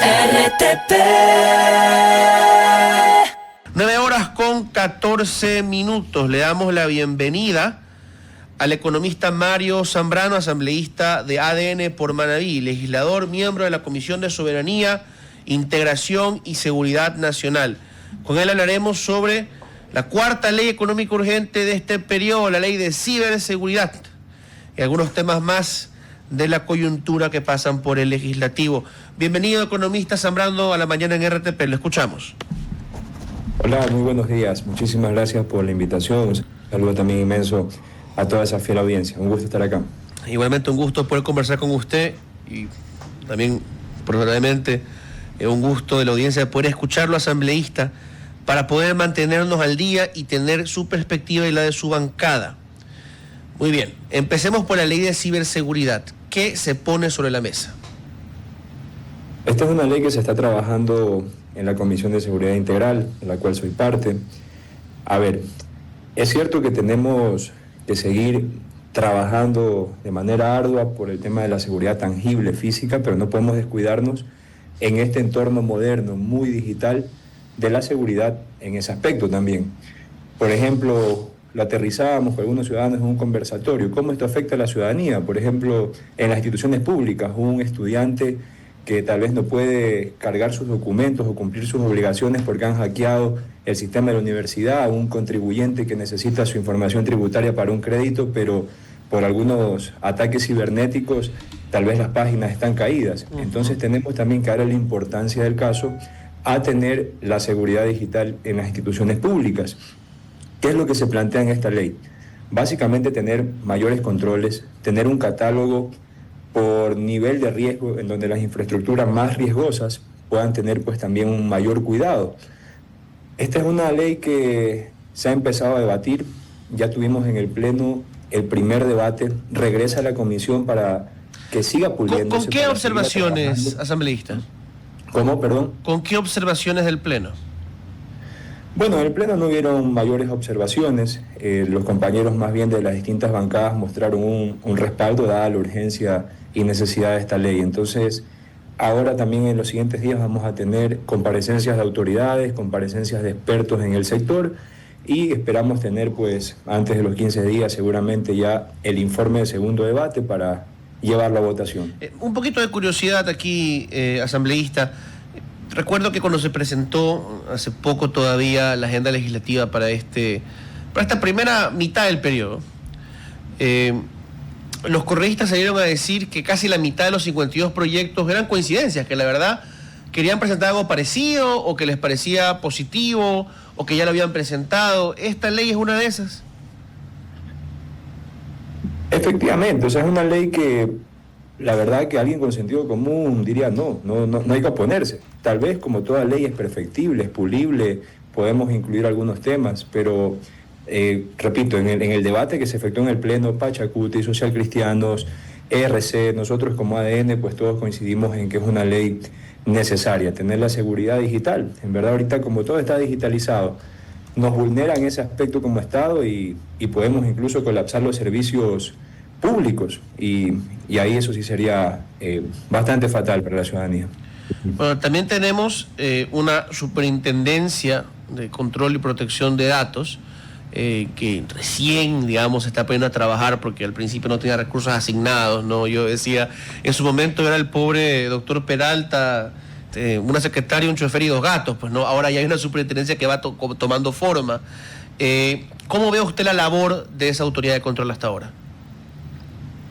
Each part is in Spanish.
RTP. 9:14. Le damos la bienvenida al economista Mario Zambrano, asambleísta de ADN por Manabí, legislador, miembro de la Comisión de Soberanía, Integración y Seguridad Nacional. Con él hablaremos sobre la cuarta ley económica urgente de este periodo, la ley de ciberseguridad, y algunos temas más de la coyuntura que pasan por el legislativo. Bienvenido, economista Zambrano, a la mañana en RTP. Lo escuchamos. Hola, muy buenos días. Muchísimas gracias por la invitación. Un saludo también inmenso a toda esa fiel audiencia. Un gusto estar acá. Igualmente un gusto poder conversar con usted y también probablemente un gusto de la audiencia de poder escucharlo, asambleísta, para poder mantenernos al día y tener su perspectiva y la de su bancada. Muy bien, empecemos por la ley de ciberseguridad. ¿Qué se pone sobre la mesa? Esta es una ley que se está trabajando en la Comisión de Seguridad Integral, de la cual soy parte. A ver, es cierto que tenemos que seguir trabajando de manera ardua por el tema de la seguridad tangible, física, pero no podemos descuidarnos en este entorno moderno, muy digital, de la seguridad en ese aspecto también. Por ejemplo, lo aterrizábamos con algunos ciudadanos en un conversatorio. ¿Cómo esto afecta a la ciudadanía? Por ejemplo, en las instituciones públicas, un estudiante que tal vez no puede cargar sus documentos o cumplir sus obligaciones porque han hackeado el sistema de la universidad, un contribuyente que necesita su información tributaria para un crédito, pero por algunos ataques cibernéticos tal vez las páginas están caídas. Entonces tenemos también que darle la importancia del caso a tener la seguridad digital en las instituciones públicas. ¿Qué es lo que se plantea en esta ley? Básicamente tener mayores controles, tener un catálogo por nivel de riesgo en donde las infraestructuras más riesgosas puedan tener pues también un mayor cuidado. Esta es una ley que se ha empezado a debatir, ya tuvimos en el Pleno el primer debate, regresa a la comisión para que siga puliendo. ¿Con qué observaciones, asambleísta? ¿Cómo, perdón? ¿Con qué observaciones del Pleno? Bueno, en el Pleno no hubieron mayores observaciones, los compañeros más bien de las distintas bancadas mostraron un respaldo dada la urgencia y necesidad de esta ley. Entonces, ahora también en los siguientes días vamos a tener comparecencias de autoridades, comparecencias de expertos en el sector y esperamos tener pues antes de los 15 días seguramente ya el informe de segundo debate para llevarlo a votación. Un poquito de curiosidad aquí, asambleísta. Recuerdo que cuando se presentó hace poco todavía la agenda legislativa para esta primera mitad del periodo, los correístas salieron a decir que casi la mitad de los 52 proyectos eran coincidencias, que la verdad querían presentar algo parecido o que les parecía positivo o que ya lo habían presentado. ¿Esta ley es una de esas? Efectivamente, o sea, es una ley que la verdad que alguien con sentido común diría no hay que oponerse. Tal vez como toda ley es perfectible, es pulible, podemos incluir algunos temas, pero repito, en el debate que se efectuó en el Pleno, Pachacuti, Social Cristianos, ERC, nosotros como ADN, pues todos coincidimos en que es una ley necesaria, tener la seguridad digital. En verdad ahorita como todo está digitalizado, nos vulneran ese aspecto como Estado y podemos incluso colapsar los servicios públicos y ahí eso sí sería bastante fatal para la ciudadanía. Bueno, también tenemos una superintendencia de control y protección de datos que recién, digamos, se está poniendo a trabajar porque al principio no tenía recursos asignados, ¿no? Yo decía, en su momento era el pobre doctor Peralta, una secretaria, un chofer y 2 gatos, pues no, ahora ya hay una superintendencia que va tomando forma. ¿Cómo ve usted la labor de esa autoridad de control hasta ahora?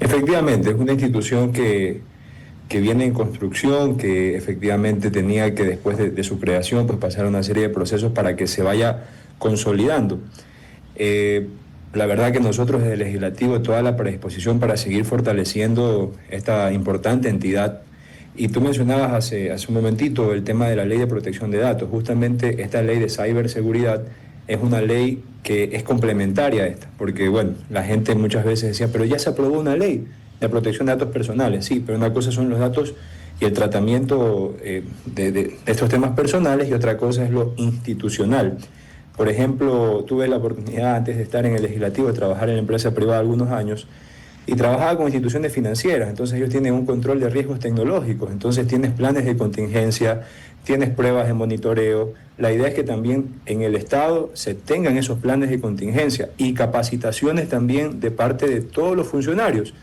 Efectivamente, es una institución que viene en construcción, que efectivamente tenía que después de su creación pues pasar una serie de procesos para que se vaya consolidando. La verdad que nosotros desde el Legislativo toda la predisposición para seguir fortaleciendo esta importante entidad. Y tú mencionabas hace un momentito el tema de la ley de protección de datos. Justamente esta ley de ciberseguridad es una ley que es complementaria a esta, porque bueno, la gente muchas veces decía, pero ya se aprobó una ley de protección de datos personales, sí, pero una cosa son los datos y el tratamiento de estos temas personales y otra cosa es lo institucional. Por ejemplo, tuve la oportunidad antes de estar en el Legislativo de trabajar en la empresa privada algunos años y trabajaba con instituciones financieras, entonces ellos tienen un control de riesgos tecnológicos, entonces tienes planes de contingencia, tienes pruebas de monitoreo. La idea es que también en el Estado se tengan esos planes de contingencia y capacitaciones también de parte de todos los funcionarios,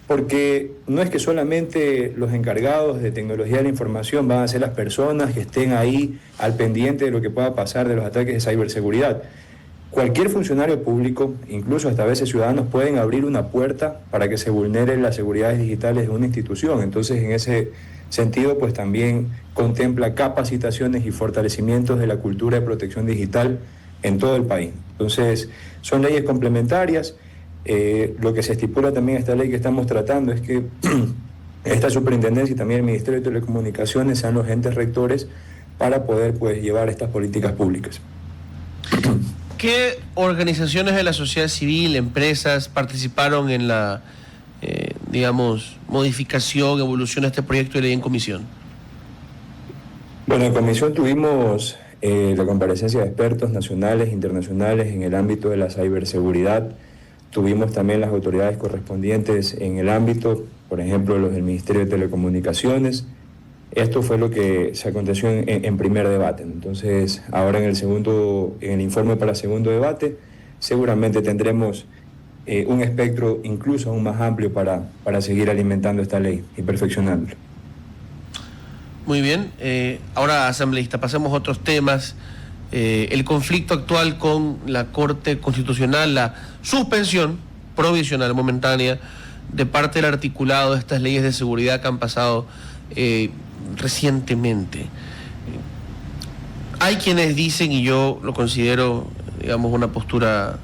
porque no es que solamente los encargados de tecnología de la información van a ser las personas que estén ahí al pendiente de lo que pueda pasar de los ataques de ciberseguridad. Cualquier funcionario público, incluso hasta a veces ciudadanos, pueden abrir una puerta para que se vulneren las seguridades digitales de una institución. Entonces, en ese sentido, pues también contempla capacitaciones y fortalecimientos de la cultura de protección digital en todo el país. Entonces, son leyes complementarias. Lo que se estipula también en esta ley que estamos tratando es que esta superintendencia y también el Ministerio de Telecomunicaciones sean los entes rectores para poder, pues, llevar estas políticas públicas. ¿Qué organizaciones de la sociedad civil, empresas, participaron en la, modificación, evolución de este proyecto de ley en comisión? Bueno, en comisión tuvimos la comparecencia de expertos nacionales e internacionales en el ámbito de la ciberseguridad. Tuvimos también las autoridades correspondientes en el ámbito, por ejemplo, los del Ministerio de Telecomunicaciones. Esto fue lo que se aconteció en primer debate. Entonces, ahora en el informe para segundo debate, seguramente tendremos un espectro incluso aún más amplio para seguir alimentando esta ley y perfeccionándola. Muy bien. Ahora, asambleísta, pasemos a otros temas. El conflicto actual con la Corte Constitucional, la suspensión provisional momentánea de parte del articulado de estas leyes de seguridad que han pasado recientemente. Hay quienes dicen, y yo lo considero, una postura,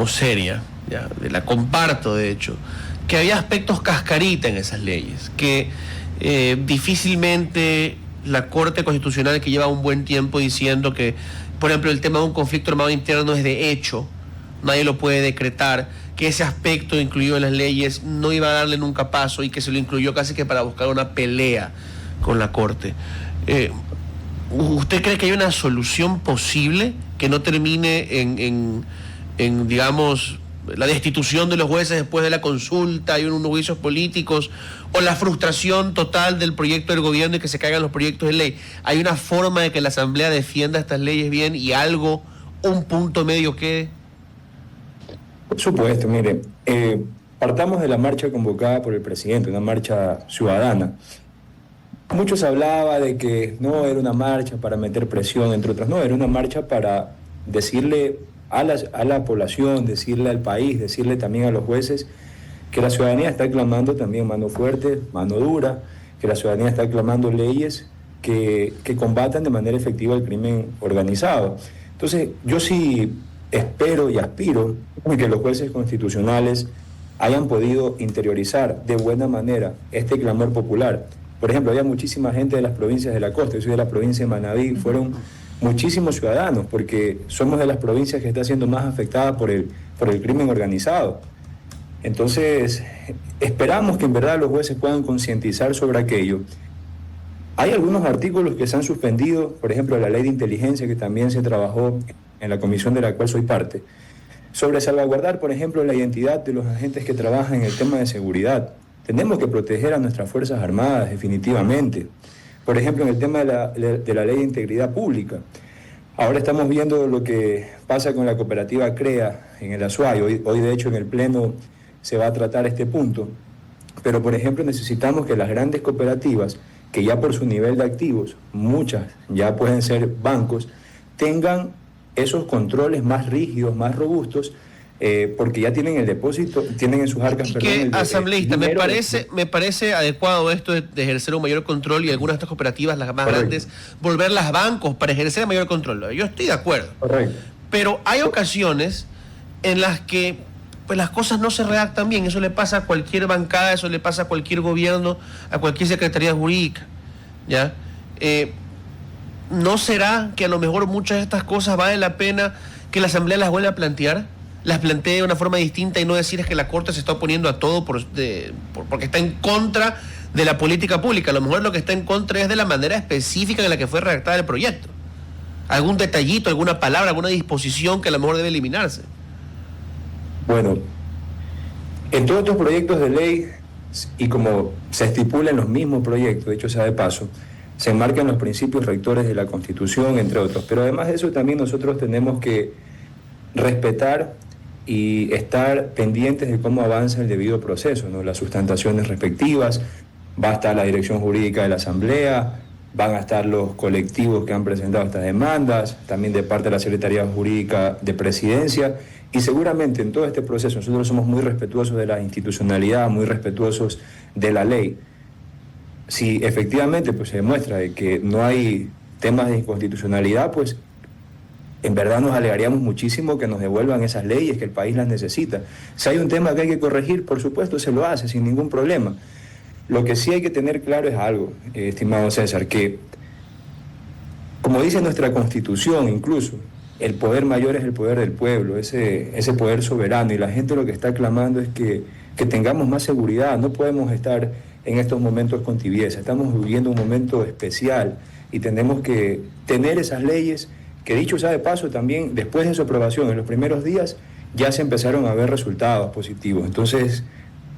seria, ya, la comparto de hecho, que había aspectos cascarita en esas leyes, que difícilmente la Corte Constitucional, que lleva un buen tiempo diciendo que, por ejemplo, el tema de un conflicto armado interno es de hecho, nadie lo puede decretar, que ese aspecto incluido en las leyes no iba a darle nunca paso y que se lo incluyó casi que para buscar una pelea con la Corte. ¿Usted cree que hay una solución posible que no termine en digamos, la destitución de los jueces después de la consulta y unos juicios políticos, o la frustración total del proyecto del gobierno y que se caigan los proyectos de ley? ¿Hay una forma de que la Asamblea defienda estas leyes bien y un punto medio quede? Por supuesto, mire, partamos de la marcha convocada por el presidente, una marcha ciudadana. Muchos hablaba de que no era una marcha para meter presión, entre otras, no, era una marcha para decirle a la población, decirle al país, decirle también a los jueces que la ciudadanía está clamando también mano fuerte, mano dura, que la ciudadanía está clamando leyes que combatan de manera efectiva el crimen organizado. Entonces, yo sí espero y aspiro que los jueces constitucionales hayan podido interiorizar de buena manera este clamor popular. Por ejemplo, había muchísima gente de las provincias de la costa, yo soy de la provincia de Manabí, fueron muchísimos ciudadanos, porque somos de las provincias que está siendo más afectada por el crimen organizado. Entonces, esperamos que en verdad los jueces puedan concientizar sobre aquello. Hay algunos artículos que se han suspendido, por ejemplo, la ley de inteligencia, que también se trabajó en la comisión de la cual soy parte, sobre salvaguardar, por ejemplo, la identidad de los agentes que trabajan en el tema de seguridad. Tenemos que proteger a nuestras Fuerzas Armadas, definitivamente. Por ejemplo, en el tema de la ley de integridad pública. Ahora estamos viendo lo que pasa con la cooperativa CREA en el Azuay. Hoy de hecho, en el Pleno se va a tratar este punto. Pero, por ejemplo, necesitamos que las grandes cooperativas, que ya por su nivel de activos, muchas ya pueden ser bancos, tengan esos controles más rígidos, más robustos, porque ya tienen el depósito, tienen en sus arcas... Asambleísta, me parece adecuado esto de ejercer un mayor control y algunas de estas cooperativas, las más grandes, volverlas bancos para ejercer mayor control. Yo estoy de acuerdo. Correcto. Pero hay ocasiones en las que pues las cosas no se redactan bien. Eso le pasa a cualquier bancada, eso le pasa a cualquier gobierno, a cualquier secretaría jurídica, ¿ya? ¿No será que a lo mejor muchas de estas cosas vale la pena que la Asamblea las vuelva a plantear? Las plantee de una forma distinta y no decir es que la Corte se está oponiendo a todo porque está en contra de la política pública. A lo mejor lo que está en contra es de la manera específica en la que fue redactada el proyecto. Algún detallito, alguna palabra, alguna disposición que a lo mejor debe eliminarse. Bueno, En todos estos proyectos de ley, y como se estipula en los mismos proyectos, dicho sea de paso, se enmarcan los principios rectores de la Constitución, entre otros. Pero además de eso, también nosotros tenemos que respetar y estar pendientes de cómo avanza el debido proceso, ¿no? Las sustentaciones respectivas, va a estar la dirección jurídica de la Asamblea, van a estar los colectivos que han presentado estas demandas, también de parte de la Secretaría Jurídica de Presidencia, y seguramente en todo este proceso nosotros somos muy respetuosos de la institucionalidad, muy respetuosos de la ley. Si efectivamente pues, se demuestra de que no hay temas de inconstitucionalidad, pues en verdad nos alegraríamos muchísimo que nos devuelvan esas leyes, que el país las necesita. Si hay un tema que hay que corregir, por supuesto se lo hace sin ningún problema. Lo que sí hay que tener claro es algo, estimado César, que como dice nuestra Constitución incluso, el poder mayor es el poder del pueblo, ese poder soberano, y la gente lo que está clamando es que tengamos más seguridad. No podemos estar en estos momentos con tibieza, estamos viviendo un momento especial y tenemos que tener esas leyes que, dicho sea de paso, también después de su aprobación, en los primeros días, ya se empezaron a ver resultados positivos. Entonces,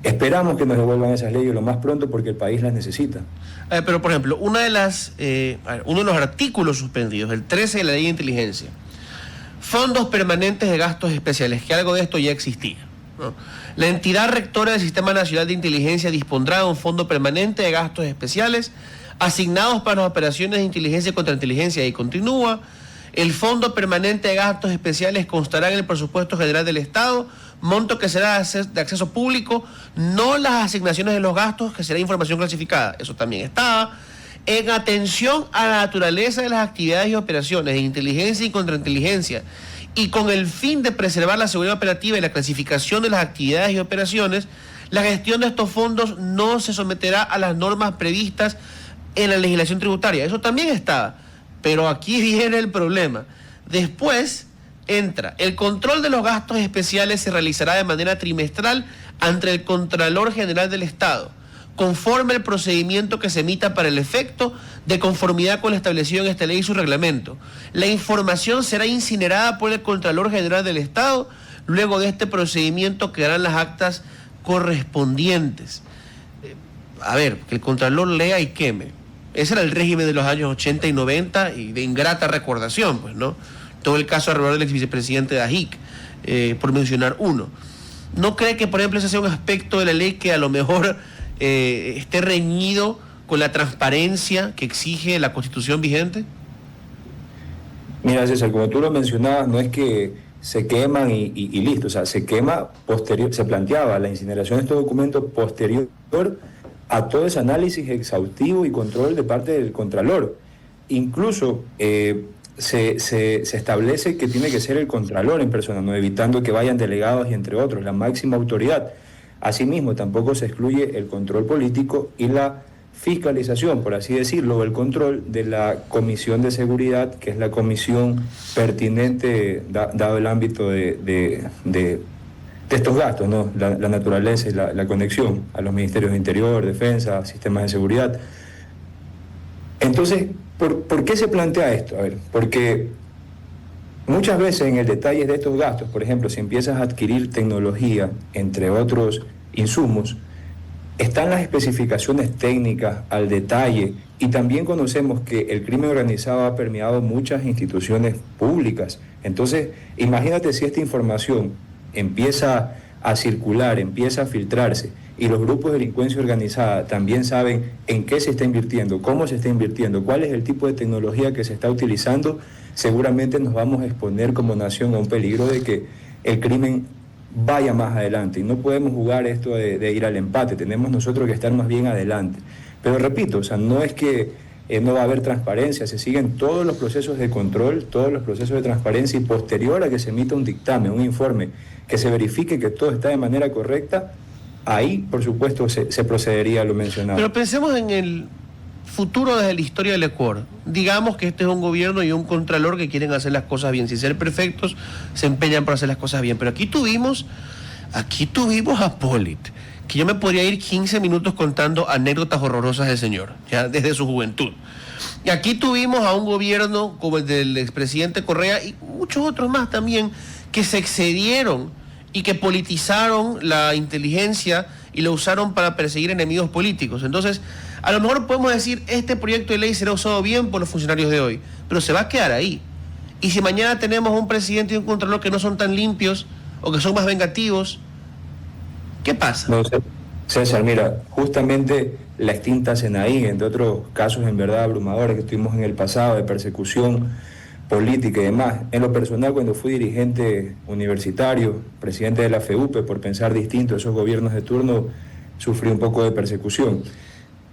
esperamos que nos devuelvan esas leyes lo más pronto porque el país las necesita. Pero, por ejemplo, uno de los artículos suspendidos, el 13 de la Ley de Inteligencia, fondos permanentes de gastos especiales, que algo de esto ya existía, ¿no? La entidad rectora del Sistema Nacional de Inteligencia dispondrá de un fondo permanente de gastos especiales asignados para las operaciones de inteligencia y contrainteligencia, y continúa. El Fondo Permanente de Gastos Especiales constará en el presupuesto general del Estado, monto que será de acceso público, no las asignaciones de los gastos, que será información clasificada. Eso también estaba. En atención a la naturaleza de las actividades y operaciones de inteligencia y contrainteligencia, y con el fin de preservar la seguridad operativa y la clasificación de las actividades y operaciones, la gestión de estos fondos no se someterá a las normas previstas en la legislación tributaria. Eso también estaba. Pero aquí viene el problema. Después entra, el control de los gastos especiales se realizará de manera trimestral ante el Contralor General del Estado, conforme al procedimiento que se emita para el efecto, de conformidad con lo establecido en esta ley y su reglamento. La información será incinerada por el Contralor General del Estado. Luego de este procedimiento quedarán las actas correspondientes. A ver, que el Contralor lea y queme. Ese era el régimen de los años 80 y 90 y de ingrata recordación, pues, ¿no? Todo el caso alrededor del ex vicepresidente de AJIC, por mencionar uno. ¿No cree que, por ejemplo, ese sea un aspecto de la ley que a lo mejor esté reñido con la transparencia que exige la Constitución vigente? Mira, César, como tú lo mencionabas, no es que se queman y listo, o sea, se quema posterior, se planteaba la incineración de estos documentos posterior a todo ese análisis exhaustivo y control de parte del Contralor. Incluso se establece que tiene que ser el Contralor en persona, no evitando que vayan delegados y entre otros, la máxima autoridad. Asimismo, tampoco se excluye el control político y la fiscalización, por así decirlo, o el control de la Comisión de Seguridad, que es la comisión pertinente dado el ámbito de estos gastos, ¿no? La naturaleza y la conexión a los ministerios de Interior, Defensa, sistemas de seguridad. Entonces, ¿por qué se plantea esto? A ver, porque muchas veces en el detalle de estos gastos, por ejemplo, si empiezas a adquirir tecnología, entre otros insumos, están las especificaciones técnicas al detalle, y también conocemos que el crimen organizado ha permeado muchas instituciones públicas. Entonces, imagínate si esta información empieza a circular, empieza a filtrarse, y los grupos de delincuencia organizada también saben en qué se está invirtiendo, cómo se está invirtiendo, cuál es el tipo de tecnología que se está utilizando. Seguramente nos vamos a exponer como nación a un peligro de que el crimen vaya más adelante, y no podemos jugar esto de ir al empate, tenemos nosotros que estar más bien adelante. Pero repito, o sea, no es que no va a haber transparencia, se siguen todos los procesos de control, todos los procesos de transparencia, y posterior a que se emita un dictamen, un informe, que se verifique que todo está de manera correcta, ahí, por supuesto, se procedería a lo mencionado. Pero pensemos en el futuro desde la historia del Ecuador. Digamos que este es un gobierno y un contralor que quieren hacer las cosas bien. Sin ser perfectos, se empeñan por hacer las cosas bien. Pero aquí tuvimos a Polit, que yo me podría ir 15 minutos contando anécdotas horrorosas del señor, ya desde su juventud. Y aquí tuvimos a un gobierno como el del expresidente Correa y muchos otros más también, que se excedieron y que politizaron la inteligencia y lo usaron para perseguir enemigos políticos. Entonces, a lo mejor podemos decir, este proyecto de ley será usado bien por los funcionarios de hoy, pero se va a quedar ahí. Y si mañana tenemos un presidente y un contralor que no son tan limpios o que son más vengativos, ¿qué pasa? No sé, César, mira, justamente la extinta Senaí, entre otros casos en verdad abrumadores que tuvimos en el pasado de persecución política y demás. En lo personal, cuando fui dirigente universitario, presidente de la FEUPE, por pensar distinto a esos gobiernos de turno, sufrí un poco de persecución.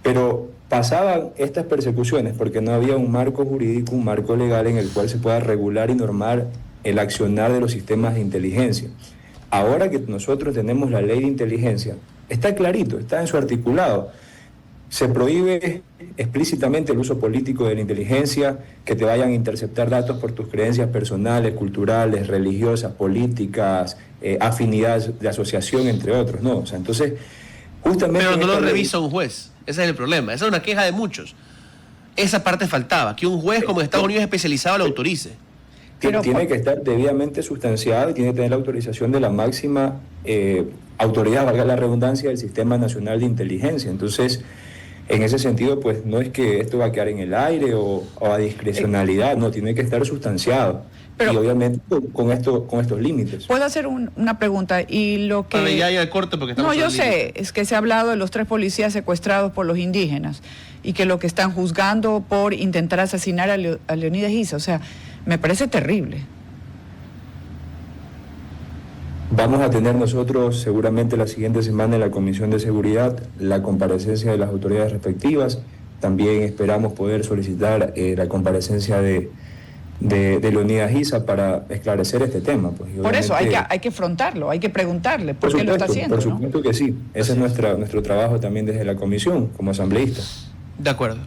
Pero pasaban estas persecuciones porque no había un marco jurídico, un marco legal en el cual se pueda regular y normar el accionar de los sistemas de inteligencia. Ahora que nosotros tenemos la ley de inteligencia, está clarito, está en su articulado. Se prohíbe explícitamente el uso político de la inteligencia, que te vayan a interceptar datos por tus creencias personales, culturales, religiosas, políticas, afinidades de asociación, entre otros, ¿no? O sea, entonces, justamente... Pero no lo revisa un juez, ese es el problema, esa es una queja de muchos. Esa parte faltaba, que un juez como en Estados Unidos especializado lo autorice. Tiene que estar debidamente sustanciado y tiene que tener la autorización de la máxima autoridad, valga la redundancia, del Sistema Nacional de Inteligencia. Entonces, en ese sentido, pues no es que esto va a quedar en el aire o a discrecionalidad, no, tiene que estar sustanciado. Pero, y obviamente con estos límites. Puedo hacer una pregunta y lo que... Vale, ya hay el corte porque estamos... No, yo sé, es que se ha hablado de los 3 policías secuestrados por los indígenas y que lo que están juzgando por intentar asesinar a Leonidas Issa, o sea, me parece terrible. Vamos a tener nosotros seguramente la siguiente semana en la Comisión de Seguridad la comparecencia de las autoridades respectivas. También esperamos poder solicitar la comparecencia de Leonidas Issa para esclarecer este tema. Pues, por eso hay que afrontarlo, hay que preguntarle por qué lo está haciendo. Por supuesto, ¿no? Que sí. Ese es nuestro trabajo también desde la comisión, como asambleístas. De acuerdo.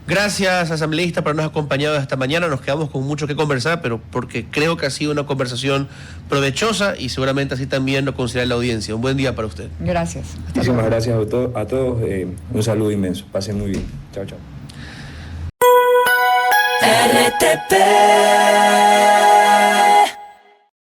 Gracias, asambleísta, por habernos acompañado esta mañana. Nos quedamos con mucho que conversar, pero porque creo que ha sido una conversación provechosa y seguramente así también lo considera la audiencia. Un buen día para usted. Gracias. Muchísimas gracias a todos. Un saludo inmenso. Pasen muy bien. Chao, chao. RTP